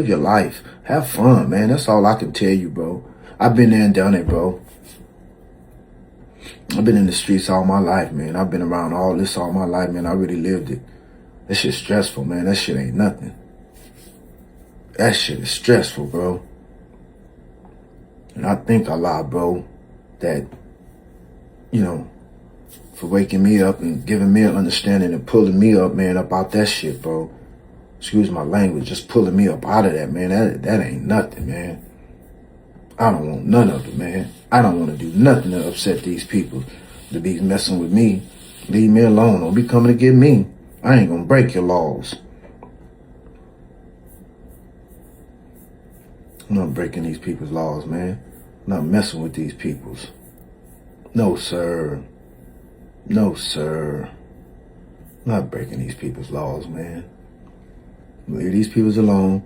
Live your life. Have fun, man. That's all I can tell you, bro. I've been there and done it, bro. I've been in the streets all my life, man. I've been around all this all my life, man. I really lived it. That shit's stressful, man. That shit ain't nothing. That shit is stressful, bro. And I thank Allah, bro, that, you know, for waking me up and giving me an understanding and pulling me up, man, up out that shit, bro. Excuse my language, just pulling me up out of that, man. That ain't nothing, man. I don't want none of it, man. I don't want to do nothing to upset these people, to be messing with me. Leave me alone. Don't be coming to get me. I ain't gonna break your laws. I'm not breaking these people's laws, man. I'm not messing with these people's. No, sir. No, sir. I'm not breaking these people's laws, man. Leave these peoples alone.